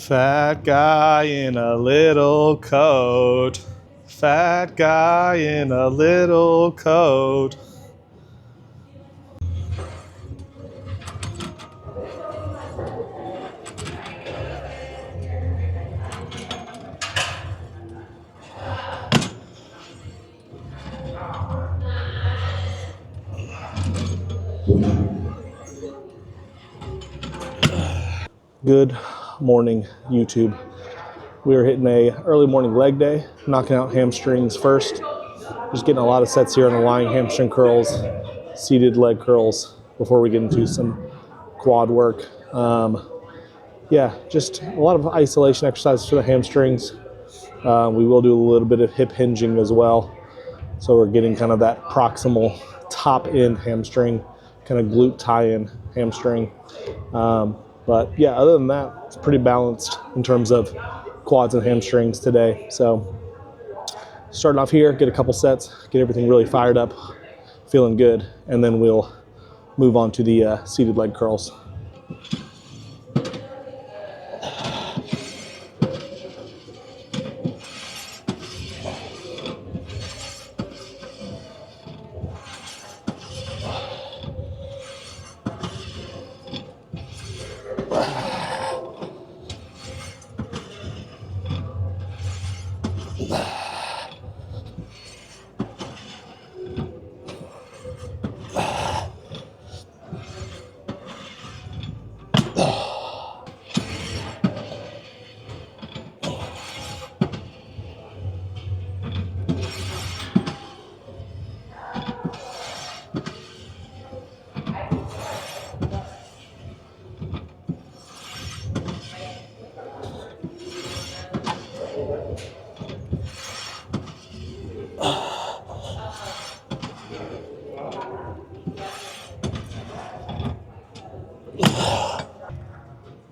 Fat guy in a little coat. Fat guy in a little coat. Good morning, YouTube. We are hitting a early morning leg day, knocking out hamstrings first. Just getting a lot of sets here on the lying hamstring curls, seated leg curls before we get into some quad work. Yeah, just a lot of isolation exercises for the hamstrings. We will do a little bit of hip hinging as well. So we're getting kind of that proximal top end hamstring, kind of glute tie-in hamstring. But yeah, other than that, it's pretty balanced in terms of quads and hamstrings today. So starting off here, get a couple sets, get everything really fired up, feeling good, and then we'll move on to the seated leg curls.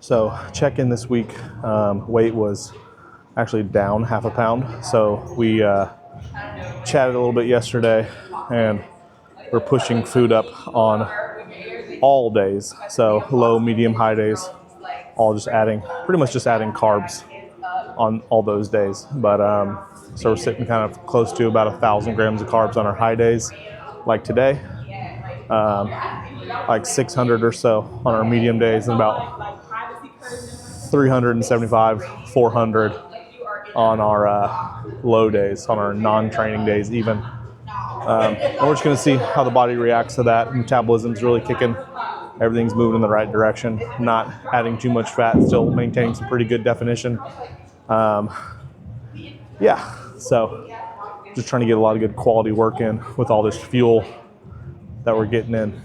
So check-in this week, weight was actually down half a pound. So we chatted a little bit yesterday, and we're pushing food up on all days. So low, medium, high days, all just pretty much just adding carbs on all those days. But so we're sitting kind of close to about 1,000 grams of carbs on our high days, like today, like 600 or so on our medium days, and about 375, 400 on our low days, on our non-training days even. And we're just going to see how the body reacts to that. Metabolism's really kicking. Everything's moving in the right direction. Not adding too much fat, still maintaining some pretty good definition. Yeah, so just trying to get a lot of good quality work in with all this fuel that we're getting in.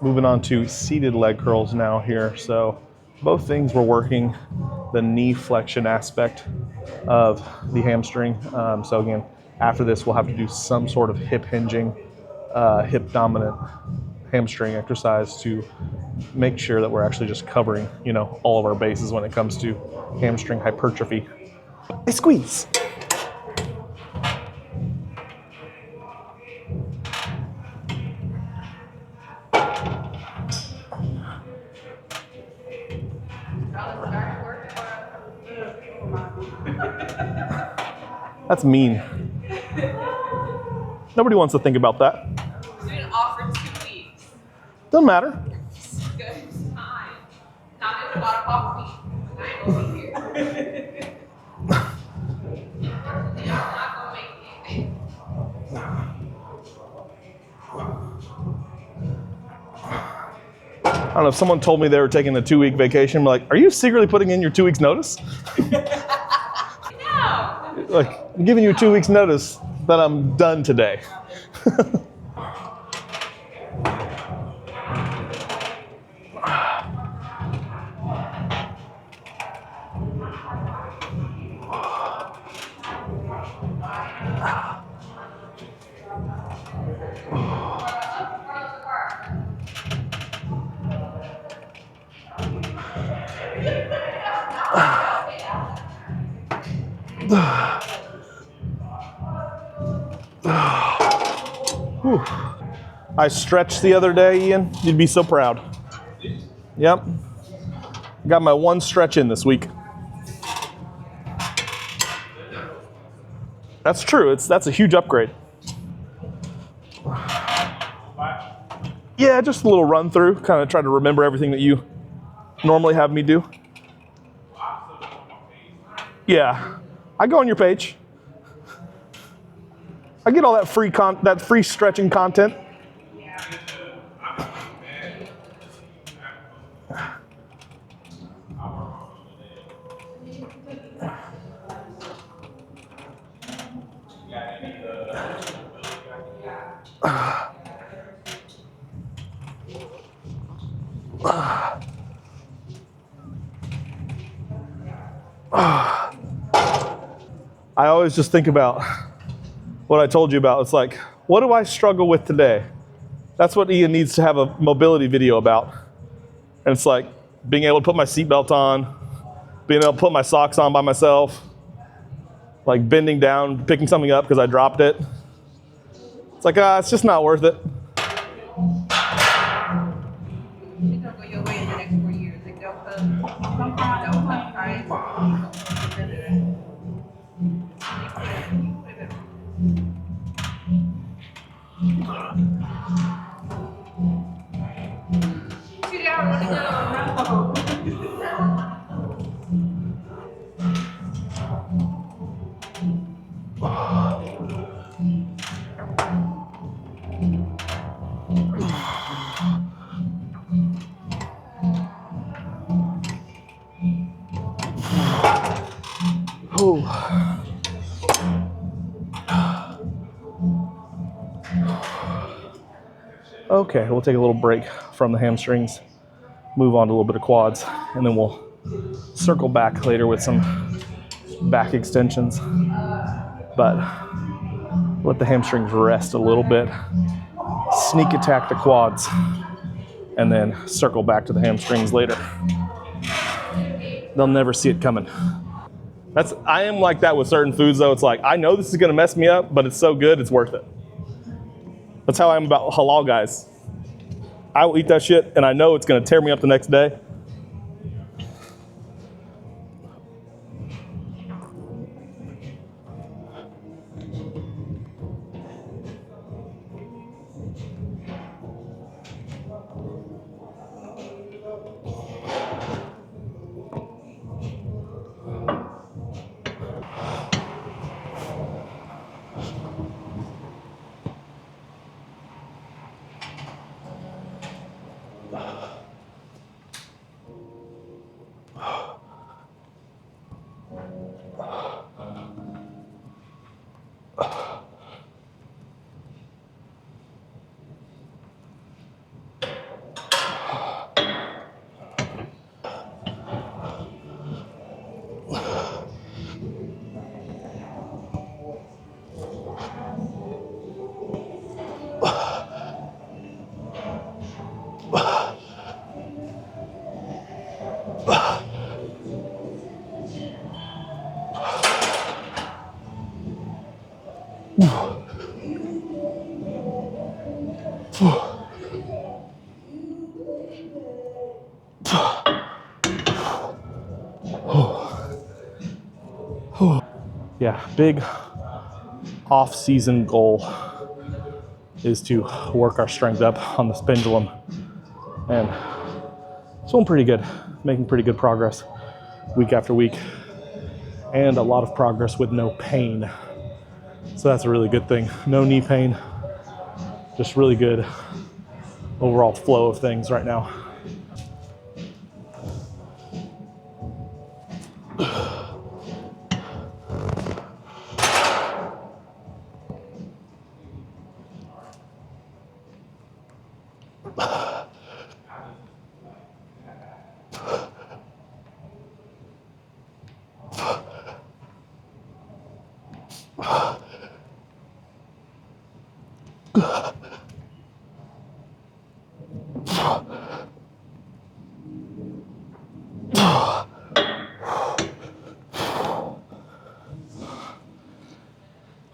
Moving on to seated leg curls now here. So both things we're working the knee flexion aspect of the hamstring. So again, after this, we'll have to do some sort of hip hinging, hip dominant hamstring exercise to make sure that we're actually just covering, all of our bases when it comes to hamstring hypertrophy. I squeeze. That's mean. Nobody wants to think about that. You didn't offer 2 weeks. Doesn't matter. Good time. Not in about a coffee. I ain't gonna be here. I'm not gonna make it. I don't know, if someone told me they were taking a 2-week vacation, I'm like, are you secretly putting in your 2 weeks notice? No. Like, I'm giving you 2 weeks notice that I'm done today. Whew. I stretched the other day, Ian. You'd be so proud. Yep. Got my 1 stretch in this week. That's true. That's a huge upgrade. Yeah, just a little run through. Kind of try to remember everything that you normally have me do. Yeah. I go on your page. I get all that free stretching content. I always just think about what I told you about. It's like, what do I struggle with today? That's what Ian needs to have a mobility video about. And it's like being able to put my seatbelt on, being able to put my socks on by myself, like bending down, picking something up because I dropped it. It's like, it's just not worth it. It's gonna go your way in the next 4 years. Like, don't come trying. Okay, we'll take a little break from the hamstrings, move on to a little bit of quads, and then we'll circle back later with some back extensions. But let the hamstrings rest a little bit, sneak attack the quads, and then circle back to the hamstrings later. They'll never see it coming. I am like that with certain foods though. It's like, I know this is gonna mess me up, but it's so good, it's worth it. That's how I am about halal guys. I will eat that shit and I know it's gonna tear me up the next day. Yeah, big off-season goal is to work our strength up on this pendulum. And it's going pretty good, making pretty good progress week after week. And a lot of progress with no pain. So that's a really good thing. No knee pain, just really good overall flow of things right now.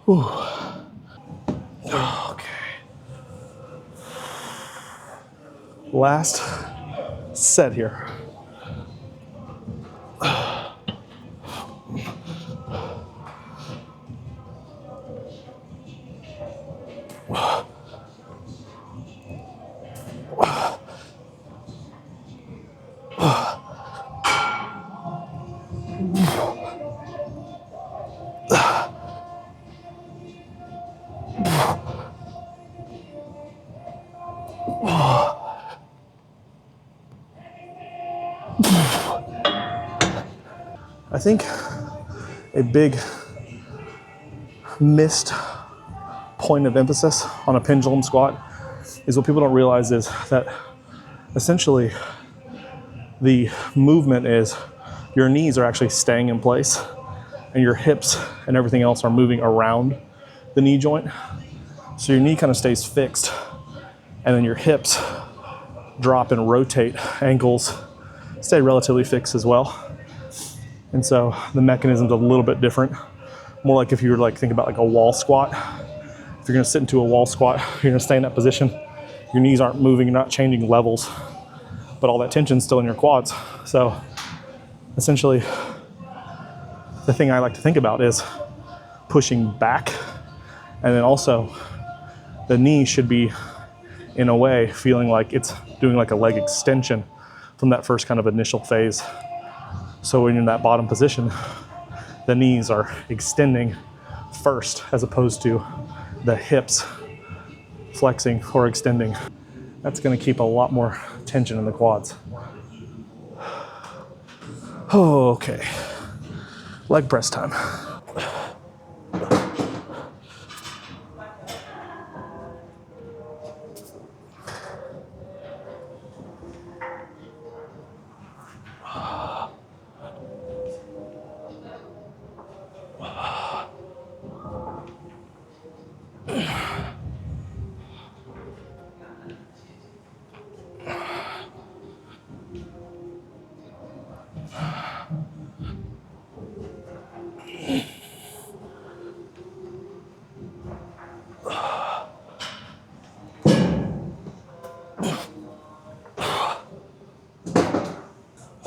Whew. Okay. Last set here. I think a big missed point of emphasis on a pendulum squat is what people don't realize is that essentially the movement is your knees are actually staying in place and your hips and everything else are moving around the knee joint. So your knee kind of stays fixed and then your hips drop and rotate, ankles stay relatively fixed as well. And so the mechanism's a little bit different. More like if you were like think about like a wall squat. If you're gonna sit into a wall squat, you're gonna stay in that position. Your knees aren't moving, you're not changing levels, but all that tension's still in your quads. So essentially, the thing I like to think about is pushing back, and then also the knee should be, in a way, feeling like it's doing like a leg extension from that first kind of initial phase. So when you're in that bottom position, the knees are extending first as opposed to the hips flexing or extending. That's gonna keep a lot more tension in the quads. Okay, leg press time.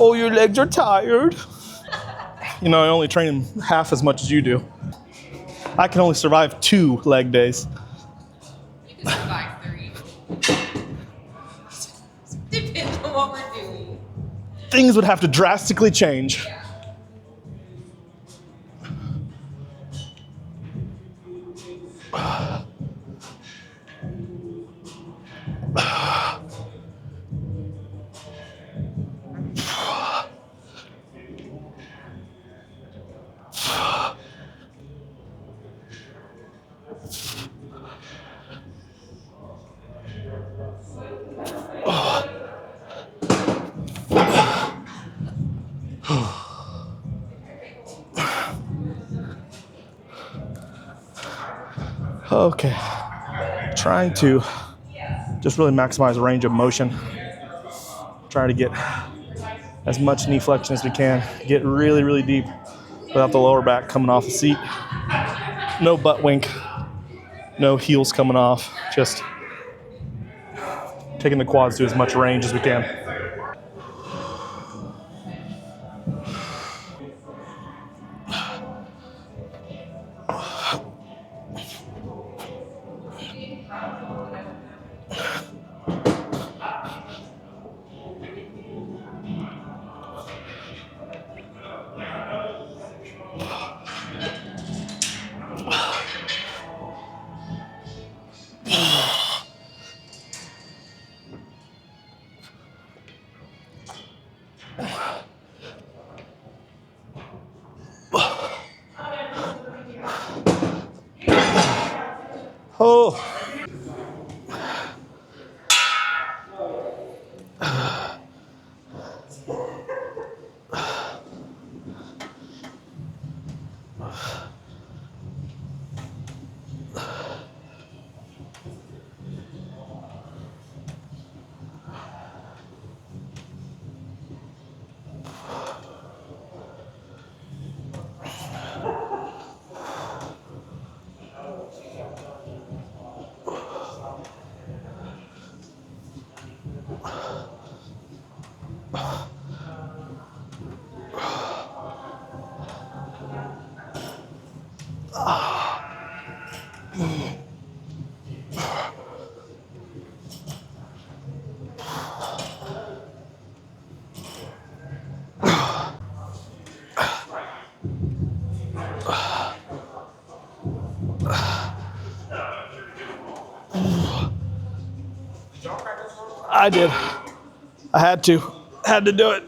Oh, your legs are tired. You know, I only train them half as much as you do. I can only survive 2 leg days. You can survive 3. Depends on what we're doing. Things would have to drastically change. Yeah. Okay, trying to just really maximize range of motion. Try to get as much knee flexion as we can. Get really, really deep without the lower back coming off the seat. No butt wink, no heels coming off. Just taking the quads to as much range as we can. Oh. I did. I had to. Had to do it.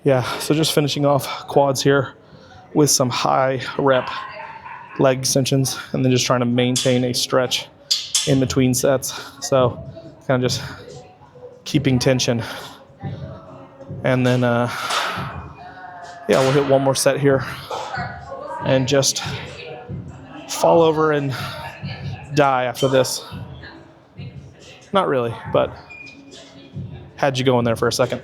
Yeah, so just finishing off quads here with some high rep leg extensions and then just trying to maintain a stretch in between sets. So kind of just keeping tension. And then, yeah, we'll hit one more set here and just fall over and die after this. Not really, but had you go in there for a second.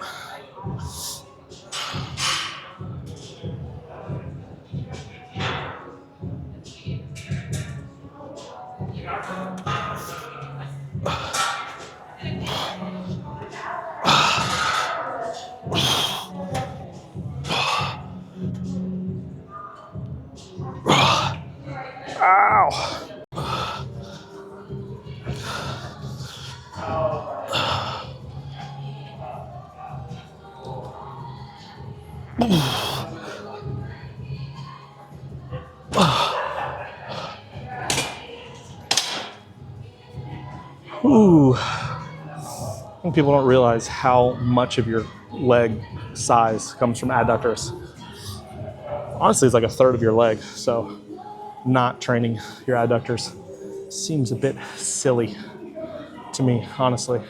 Ow. Ooh. I think people don't realize how much of your leg size comes from adductors. Honestly, it's like a third of your leg, so not training your adductors seems a bit silly to me, honestly.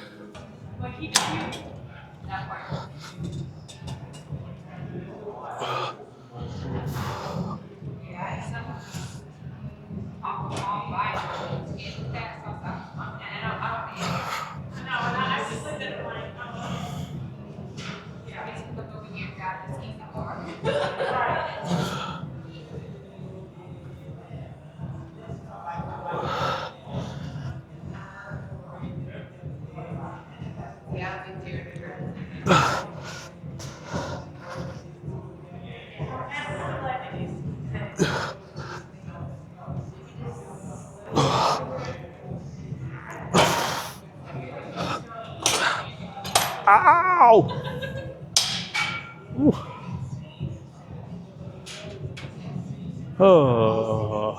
Ow! Ooh. Oh.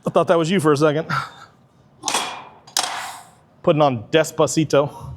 I thought that was you for a second. Putting on Despacito.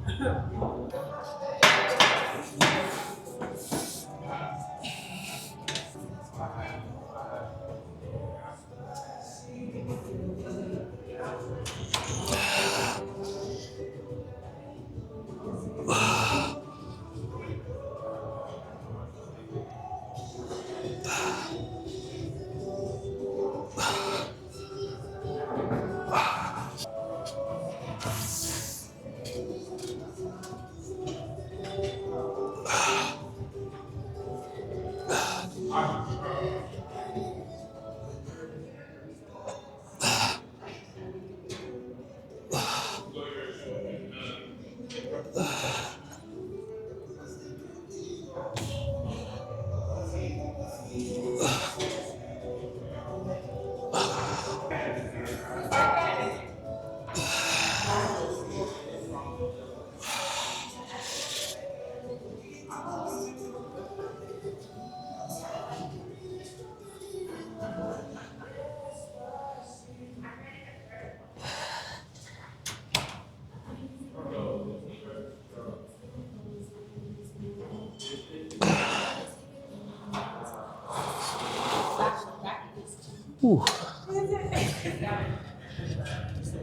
Whew.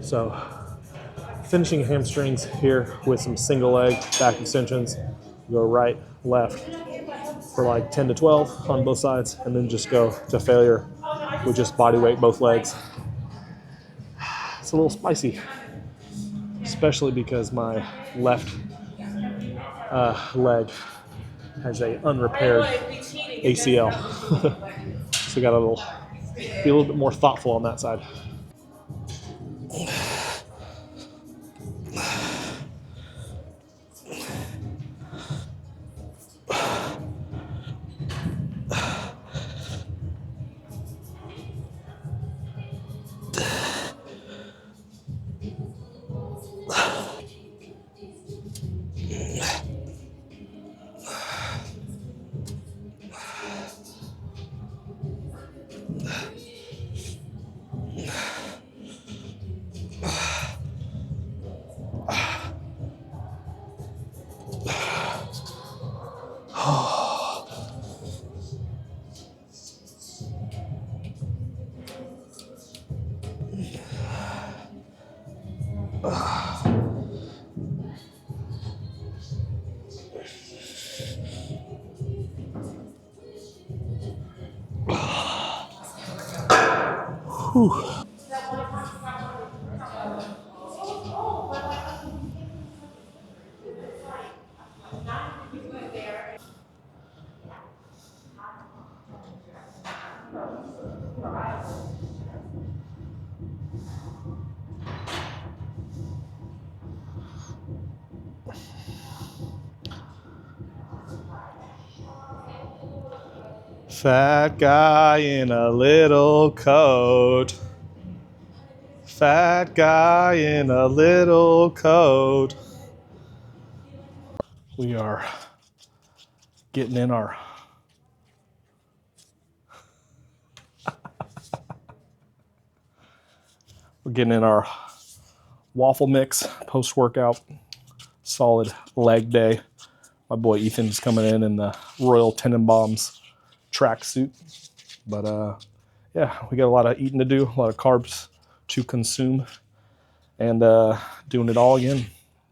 So finishing hamstrings here with some single leg back extensions. Go right, left for like 10 to 12 on both sides, and then just go to failure with just body weight both legs. It's a little spicy, especially because my left leg has a unrepaired ACL. So got be a little bit more thoughtful on that side. Whew. Fat guy in a little coat. Fat guy in a little coat. We are getting in our waffle mix post-workout. Solid leg day. My boy Ethan's coming in the Royal Tenenbaums tracksuit. But yeah, we got a lot of eating to do, a lot of carbs to consume, and doing it all again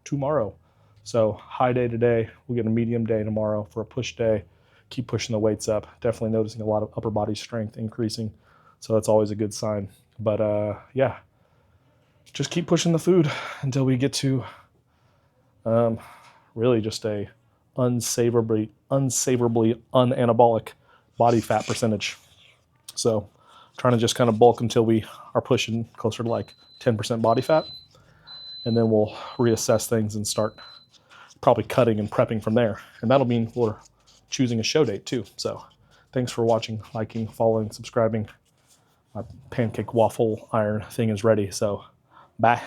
tomorrow. So high day today, we'll get a medium day tomorrow for a push day. Keep pushing the weights up. Definitely noticing a lot of upper body strength increasing. So that's always a good sign. But yeah, just keep pushing the food until we get to really just a unsavourably unanabolic body fat percentage. So trying to just kind of bulk until we are pushing closer to like 10% body fat. And then we'll reassess things and start probably cutting and prepping from there. And that'll mean we're choosing a show date too. So thanks for watching, liking, following, subscribing. My pancake waffle iron thing is ready. So bye.